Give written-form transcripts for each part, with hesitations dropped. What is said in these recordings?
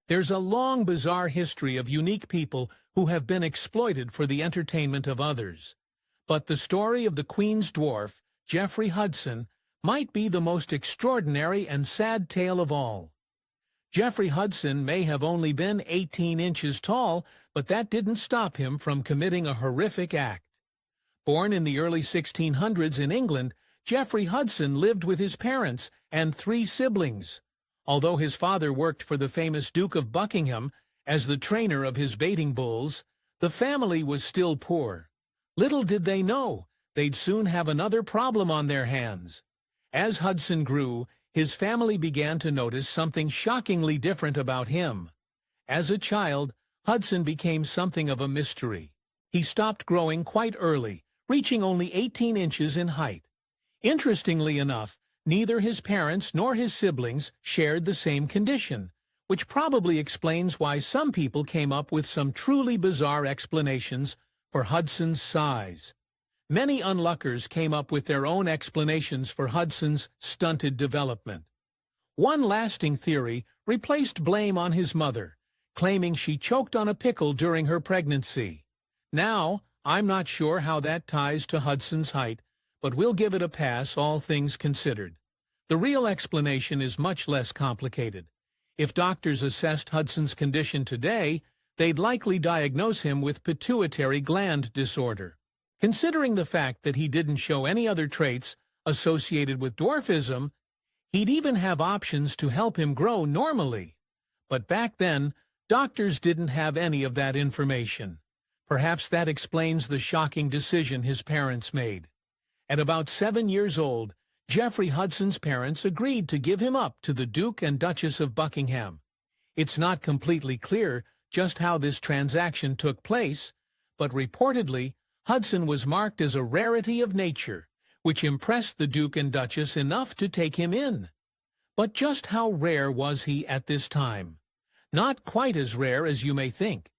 There's a long, bizarre history of unique people who have been exploited for the entertainment of others. But the story of the Queen's dwarf, Jeffrey Hudson, might be the most extraordinary and sad tale of all. Jeffrey Hudson may have only been 18 inches tall, but that didn't stop him from committing a horrific act. Born in the early 1600s in England, Jeffrey Hudson lived with his parents and 3 siblings. Although his father worked for the famous Duke of Buckingham as the trainer of his baiting bulls, the family was still poor. Little did they know, they'd soon have another problem on their hands. As Hudson grew, his family began to notice something shockingly different about him. As a child, Hudson became something of a mystery. He stopped growing quite early, reaching only 18 inches in height. Interestingly enough, neither his parents nor his siblings shared the same condition, which probably explains why some people came up with some truly bizarre explanations for Hudson's size. Many onlookers came up with their own explanations for Hudson's stunted development. One lasting theory replaced blame on his mother, claiming she choked on a pickle during her pregnancy. Now, I'm not sure how that ties to Hudson's height, but we'll give it a pass, all things considered. The real explanation is much less complicated. If doctors assessed Hudson's condition today, they'd likely diagnose him with pituitary gland disorder. Considering the fact that he didn't show any other traits associated with dwarfism, he'd even have options to help him grow normally. But back then, doctors didn't have any of that information. Perhaps that explains the shocking decision his parents made. At about 7 years old, Jeffrey Hudson's parents agreed to give him up to the Duke and Duchess of Buckingham. It's not completely clear just how this transaction took place, but reportedly, Hudson was marked as a rarity of nature, which impressed the Duke and Duchess enough to take him in. But just how rare was he at this time? Not quite as rare as you may think.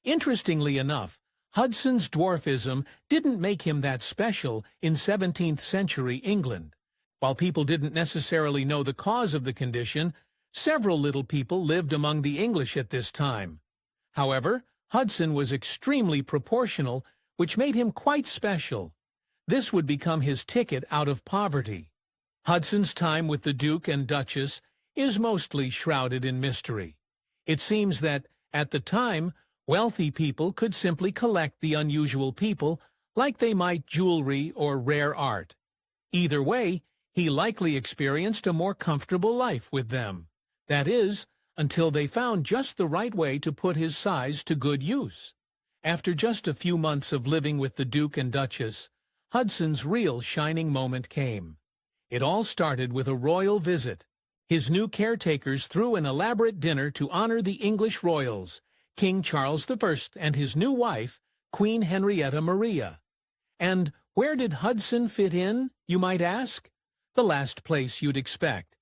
Interestingly enough, Hudson's dwarfism didn't make him that special in 17th-century England. While people didn't necessarily know the cause of the condition, several little people lived among the English at this time. However, Hudson was extremely proportional, which made him quite special. This would become his ticket out of poverty. Hudson's time with the Duke and Duchess is mostly shrouded in mystery. It seems that, at the time, wealthy people could simply collect the unusual people like they might jewelry or rare art. Either way, he likely experienced a more comfortable life with them. That is, until they found just the right way to put his size to good use. After just a few months of living with the Duke and Duchess, Hudson's real shining moment came. It all started with a royal visit. His new caretakers threw an elaborate dinner to honor the English royals, King Charles I and his new wife, Queen Henrietta Maria. And where did Hudson fit in, you might ask? The last place you'd expect.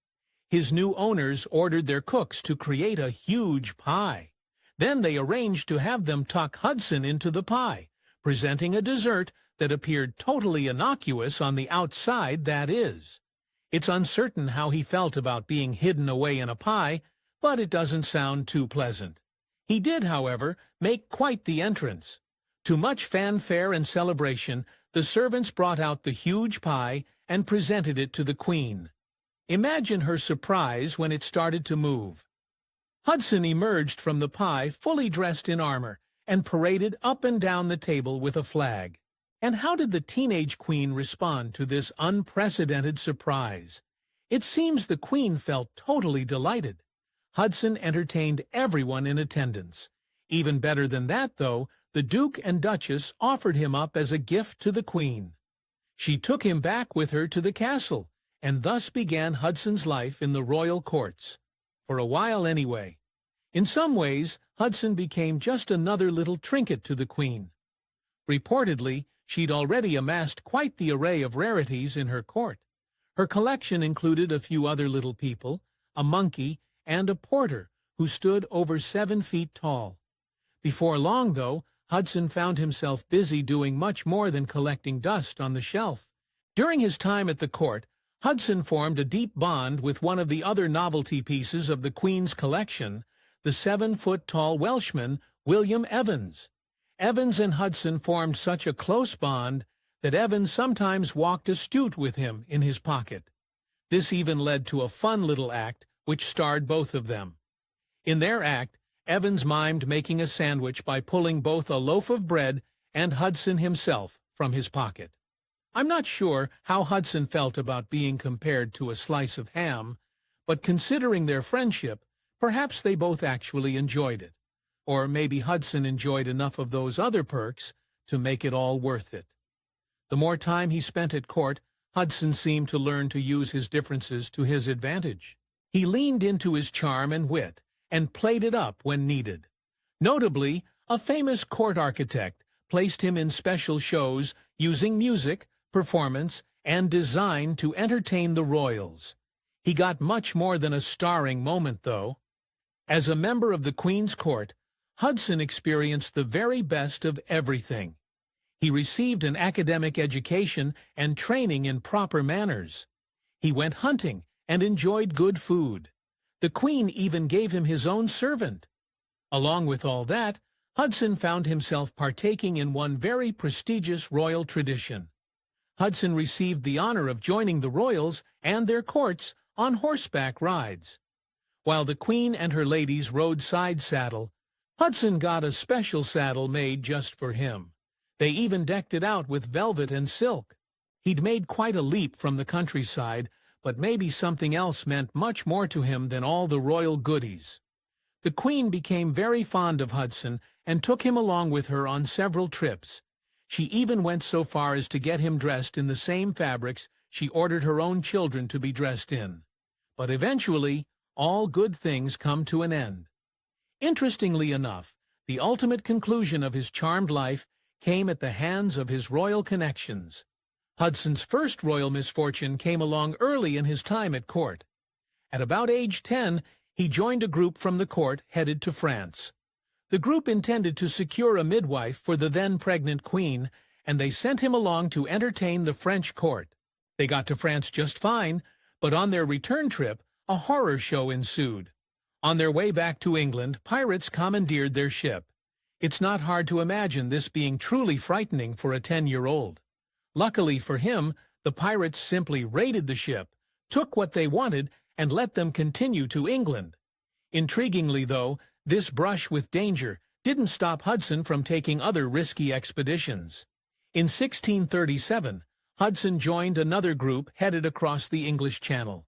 His new owners ordered their cooks to create a huge pie. Then they arranged to have them tuck Hudson into the pie, presenting a dessert that appeared totally innocuous on the outside, that is. It's uncertain how he felt about being hidden away in a pie, but it doesn't sound too pleasant. He did, however, make quite the entrance. To much fanfare and celebration, the servants brought out the huge pie and presented it to the Queen. Imagine her surprise when it started to move. Hudson emerged from the pie fully dressed in armor and paraded up and down the table with a flag. And how did the teenage Queen respond to this unprecedented surprise? It seems the Queen felt totally delighted. Hudson entertained everyone in attendance. Even better than that, though, the Duke and Duchess offered him up as a gift to the Queen. She took him back with her to the castle, and thus began Hudson's life in the royal courts. For a while anyway. In some ways, Hudson became just another little trinket to the Queen. Reportedly, she'd already amassed quite the array of rarities in her court. Her collection included a few other little people, a monkey, and a porter who stood over 7 feet tall. Before long, though, Hudson found himself busy doing much more than collecting dust on the shelf. During his time at the court, Hudson formed a deep bond with one of the other novelty pieces of the Queen's collection, the 7-foot-tall Welshman, William Evans. Evans and Hudson formed such a close bond that Evans sometimes walked astute with him in his pocket. This even led to a fun little act which starred both of them. In their act, Evans mimed making a sandwich by pulling both a loaf of bread and Hudson himself from his pocket. I'm not sure how Hudson felt about being compared to a slice of ham, but considering their friendship, perhaps they both actually enjoyed it. Or maybe Hudson enjoyed enough of those other perks to make it all worth it. The more time he spent at court, Hudson seemed to learn to use his differences to his advantage. He leaned into his charm and wit, and played it up when needed. Notably, a famous court architect placed him in special shows using music, performance, and design to entertain the royals. He got much more than a starring moment, though. As a member of the Queen's court, Hudson experienced the very best of everything. He received an academic education and training in proper manners. He went hunting and enjoyed good food. The Queen even gave him his own servant. Along with all that, Hudson found himself partaking in one very prestigious royal tradition. Hudson received the honor of joining the royals and their courts on horseback rides. While the Queen and her ladies rode side saddle, Hudson got a special saddle made just for him. They even decked it out with velvet and silk. He'd made quite a leap from the countryside, but maybe something else meant much more to him than all the royal goodies. The Queen became very fond of Hudson and took him along with her on several trips. She even went so far as to get him dressed in the same fabrics she ordered her own children to be dressed in. But eventually, all good things come to an end. Interestingly enough, the ultimate conclusion of his charmed life came at the hands of his royal connections. Hudson's first royal misfortune came along early in his time at court. At about age 10, he joined a group from the court headed to France. The group intended to secure a midwife for the then-pregnant queen, and they sent him along to entertain the French court. They got to France just fine, but on their return trip, a horror show ensued. On their way back to England, pirates commandeered their ship. It's not hard to imagine this being truly frightening for a 10-year-old. Luckily for him, the pirates simply raided the ship, took what they wanted, and let them continue to England. Intriguingly, though, this brush with danger didn't stop Hudson from taking other risky expeditions. In 1637, Hudson joined another group headed across the English Channel.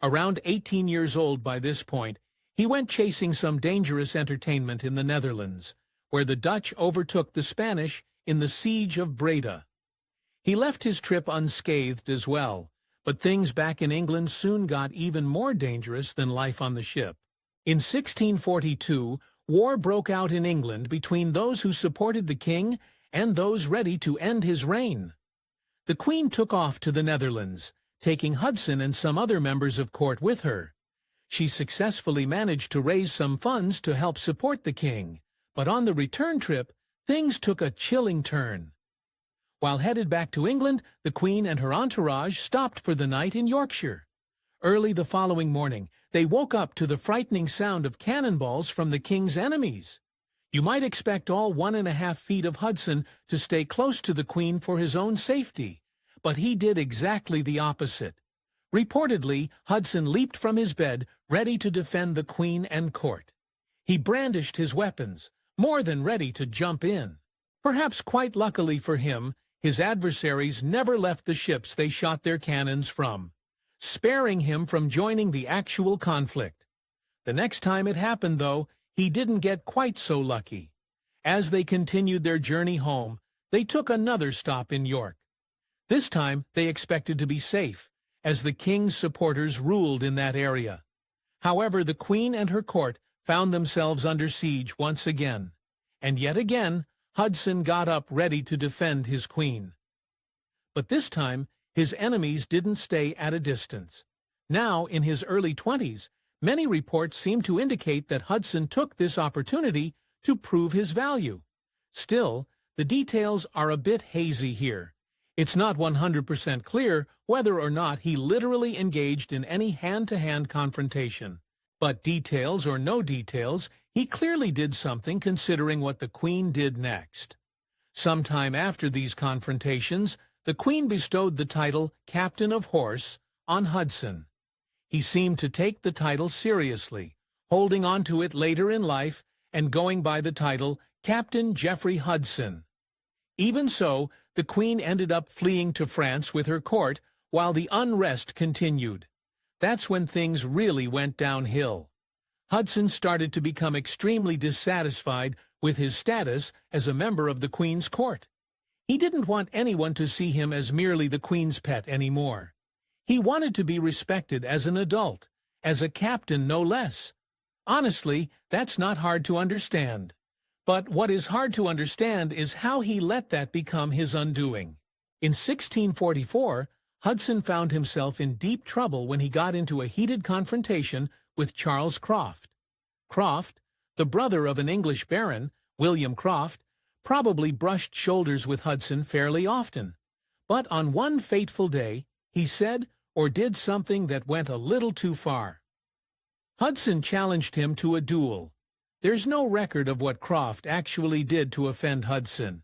Around 18 years old by this point, he went chasing some dangerous entertainment in the Netherlands, where the Dutch overtook the Spanish in the Siege of Breda. He left his trip unscathed as well, but things back in England soon got even more dangerous than life on the ship. In 1642, war broke out in England between those who supported the king and those ready to end his reign. The Queen took off to the Netherlands, taking Hudson and some other members of court with her. She successfully managed to raise some funds to help support the king, but on the return trip, things took a chilling turn. While headed back to England, the Queen and her entourage stopped for the night in Yorkshire. Early the following morning, they woke up to the frightening sound of cannonballs from the king's enemies. You might expect all 1.5 feet of Hudson to stay close to the Queen for his own safety, but he did exactly the opposite. Reportedly, Hudson leaped from his bed, ready to defend the Queen and court. He brandished his weapons, more than ready to jump in. Perhaps quite luckily for him, his adversaries never left the ships they shot their cannons from, sparing him from joining the actual conflict. The next time it happened, though, he didn't get quite so lucky. As they continued their journey home, they took another stop in York. This time, they expected to be safe, as the king's supporters ruled in that area. However, the Queen and her court found themselves under siege once again, and yet again, Hudson got up ready to defend his queen. But this time, his enemies didn't stay at a distance. Now, in his early 20s, many reports seem to indicate that Hudson took this opportunity to prove his value. Still, the details are a bit hazy here. It's not 100% clear whether or not he literally engaged in any hand-to-hand confrontation. But details or no details, he clearly did something considering what the Queen did next. Sometime after these confrontations, the Queen bestowed the title Captain of Horse on Hudson. He seemed to take the title seriously, holding on to it later in life and going by the title Captain Jeffrey Hudson. Even so, the Queen ended up fleeing to France with her court while the unrest continued. That's when things really went downhill. Hudson started to become extremely dissatisfied with his status as a member of the Queen's court. He didn't want anyone to see him as merely the Queen's pet anymore. He wanted to be respected as an adult, as a captain no less. Honestly, that's not hard to understand. But what is hard to understand is how he let that become his undoing. In 1644, Hudson found himself in deep trouble when he got into a heated confrontation with Charles Croft. Croft, the brother of an English baron, William Croft, probably brushed shoulders with Hudson fairly often. But on one fateful day, he said or did something that went a little too far. Hudson challenged him to a duel. There's no record of what Croft actually did to offend Hudson.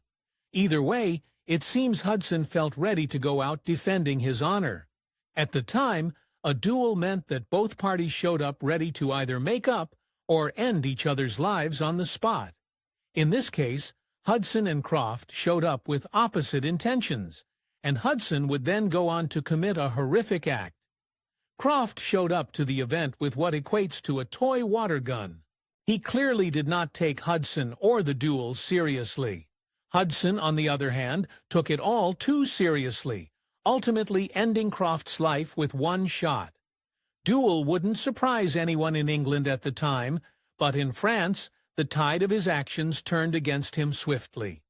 Either way, it seems Hudson felt ready to go out defending his honor. At the time, a duel meant that both parties showed up ready to either make up or end each other's lives on the spot. In this case, Hudson and Croft showed up with opposite intentions, and Hudson would then go on to commit a horrific act. Croft showed up to the event with what equates to a toy water gun. He clearly did not take Hudson or the duel seriously. Hudson, on the other hand, took it all too seriously, ultimately ending Croft's life with one shot. Duel wouldn't surprise anyone in England at the time, but in France, the tide of his actions turned against him swiftly.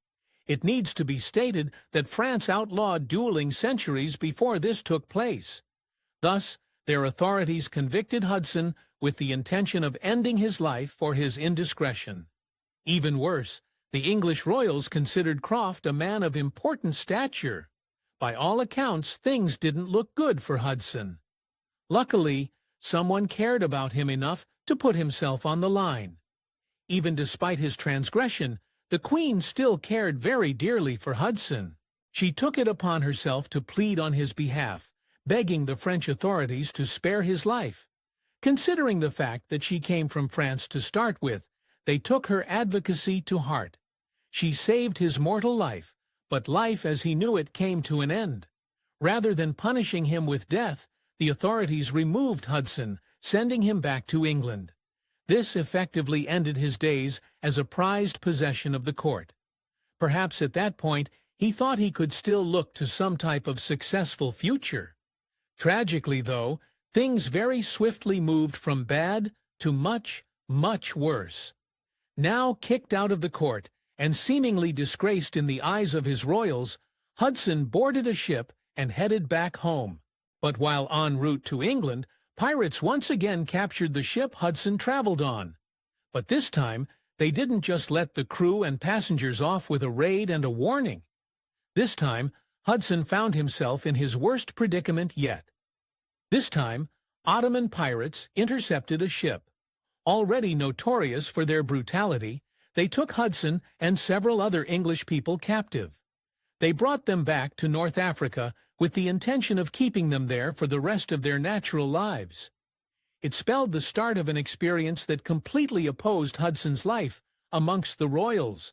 It needs to be stated that France outlawed dueling centuries before this took place. Thus, their authorities convicted Hudson with the intention of ending his life for his indiscretion. Even worse, the English royals considered Croft a man of important stature. By all accounts, things didn't look good for Hudson. Luckily, someone cared about him enough to put himself on the line. Even despite his transgression, the Queen still cared very dearly for Hudson. She took it upon herself to plead on his behalf, begging the French authorities to spare his life. Considering the fact that she came from France to start with, they took her advocacy to heart. She saved his mortal life, but life as he knew it came to an end. Rather than punishing him with death, the authorities removed Hudson, sending him back to England. This effectively ended his days as a prized possession of the court. Perhaps at that point, he thought he could still look to some type of successful future. Tragically, though, things very swiftly moved from bad to much, much worse. Now kicked out of the court and seemingly disgraced in the eyes of his royals, Hudson boarded a ship and headed back home. But while en route to England, pirates once again captured the ship Hudson traveled on. But this time, they didn't just let the crew and passengers off with a raid and a warning. This time, Hudson found himself in his worst predicament yet. This time, Ottoman pirates intercepted a ship. Already notorious for their brutality, they took Hudson and several other English people captive. They brought them back to North Africa with the intention of keeping them there for the rest of their natural lives. It spelled the start of an experience that completely opposed Hudson's life amongst the royals.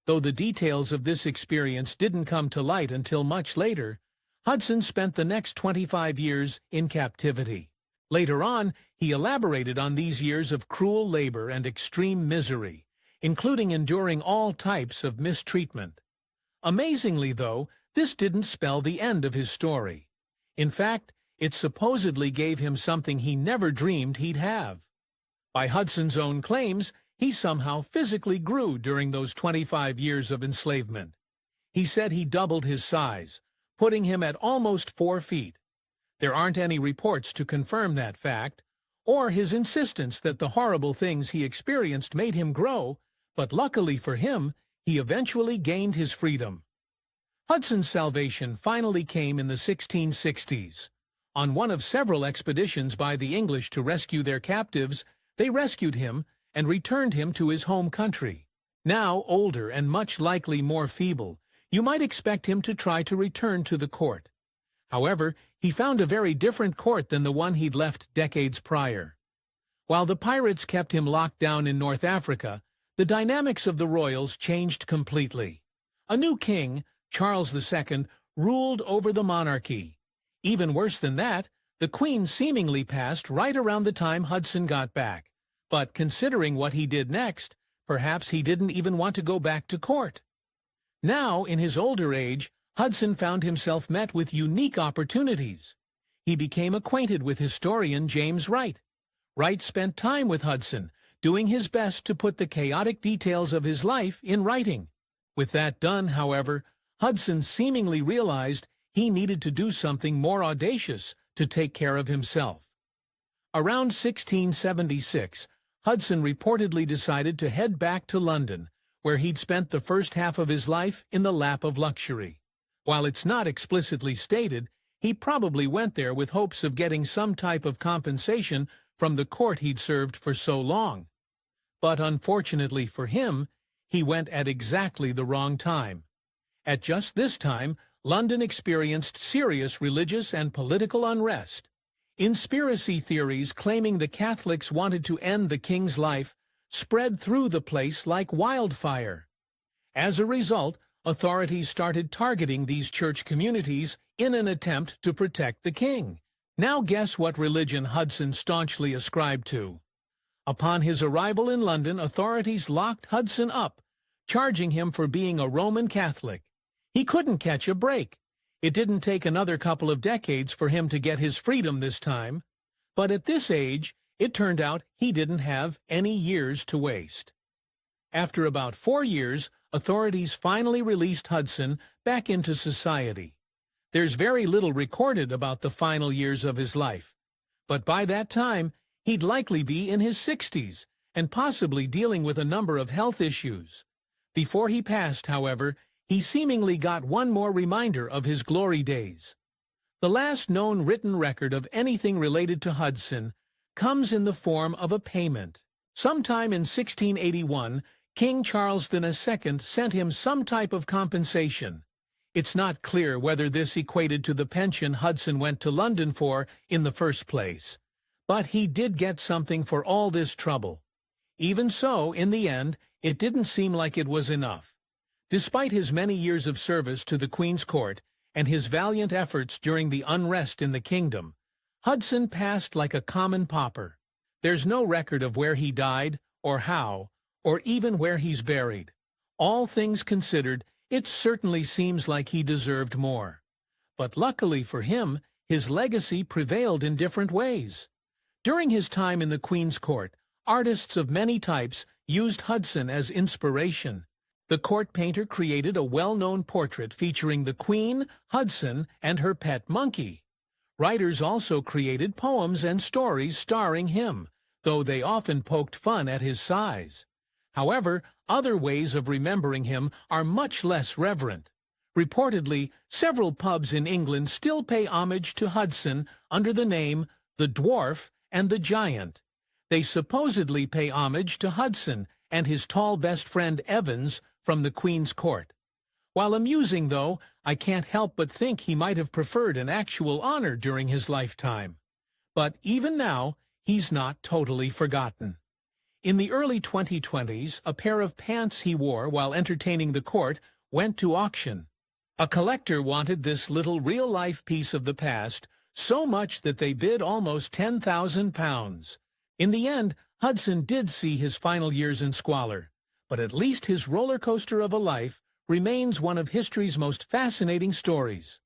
Though the details of this experience didn't come to light until much later, Hudson spent the next 25 years in captivity. Later on, he elaborated on these years of cruel labor and extreme misery, including enduring all types of mistreatment. Amazingly, though, this didn't spell the end of his story. In fact, it supposedly gave him something he never dreamed he'd have. By Hudson's own claims, he somehow physically grew during those 25 years of enslavement. He said he doubled his size, putting him at almost 4 feet. There aren't any reports to confirm that fact, or his insistence that the horrible things he experienced made him grow, but luckily for him, he eventually gained his freedom. Hudson's salvation finally came in the 1660s. On one of several expeditions by the English to rescue their captives, they rescued him and returned him to his home country. Now older and much likely more feeble, you might expect him to try to return to the court. However, he found a very different court than the one he'd left decades prior. While the pirates kept him locked down in North Africa, the dynamics of the royals changed completely. A new king, Charles II, ruled over the monarchy. Even worse than that, the Queen seemingly passed right around the time Hudson got back. But considering what he did next, perhaps he didn't even want to go back to court. Now, in his older age, Hudson found himself met with unique opportunities. He became acquainted with historian James Wright. Wright spent time with Hudson, doing his best to put the chaotic details of his life in writing. With that done, however, Hudson seemingly realized he needed to do something more audacious to take care of himself. Around 1676, Hudson reportedly decided to head back to London, where he'd spent the first half of his life in the lap of luxury. While it's not explicitly stated, he probably went there with hopes of getting some type of compensation from the court he'd served for so long. But unfortunately for him, he went at exactly the wrong time. At just this time, London experienced serious religious and political unrest. Conspiracy theories claiming the Catholics wanted to end the king's life spread through the place like wildfire. As a result, authorities started targeting these church communities in an attempt to protect the king. Now guess what religion Hudson staunchly ascribed to. Upon his arrival in London, authorities locked Hudson up, charging him for being a Roman Catholic. He couldn't catch a break. It didn't take another couple of decades for him to get his freedom this time. But at this age, it turned out he didn't have any years to waste. After about 4 years, authorities finally released Hudson back into society. There's very little recorded about the final years of his life. But by that time, he'd likely be in his 60s and possibly dealing with a number of health issues. Before he passed, however, he seemingly got one more reminder of his glory days. The last known written record of anything related to Hudson comes in the form of a payment. Sometime in 1681, King Charles II sent him some type of compensation. It's not clear whether this equated to the pension Hudson went to London for in the first place. But he did get something for all this trouble. Even so, in the end, it didn't seem like it was enough. Despite his many years of service to the Queen's court and his valiant efforts during the unrest in the kingdom, Hudson passed like a common pauper. There's no record of where he died, or how, or even where he's buried. All things considered, it certainly seems like he deserved more. But luckily for him, his legacy prevailed in different ways. During his time in the Queen's court, artists of many types used Hudson as inspiration. The court painter created a well-known portrait featuring the Queen, Hudson, and her pet monkey. Writers also created poems and stories starring him, though they often poked fun at his size. However, other ways of remembering him are much less reverent. Reportedly, several pubs in England still pay homage to Hudson under the name the Dwarf and the Giant. They supposedly pay homage to Hudson and his tall best friend Evans from the Queen's court. While amusing, though, I can't help but think he might have preferred an actual honor during his lifetime. But even now, he's not totally forgotten. In the early 2020s, a pair of pants he wore while entertaining the court went to auction. A collector wanted this little real-life piece of the past so much that they bid almost £10,000. In the end, Hudson did see his final years in squalor, but at least his roller coaster of a life remains one of history's most fascinating stories.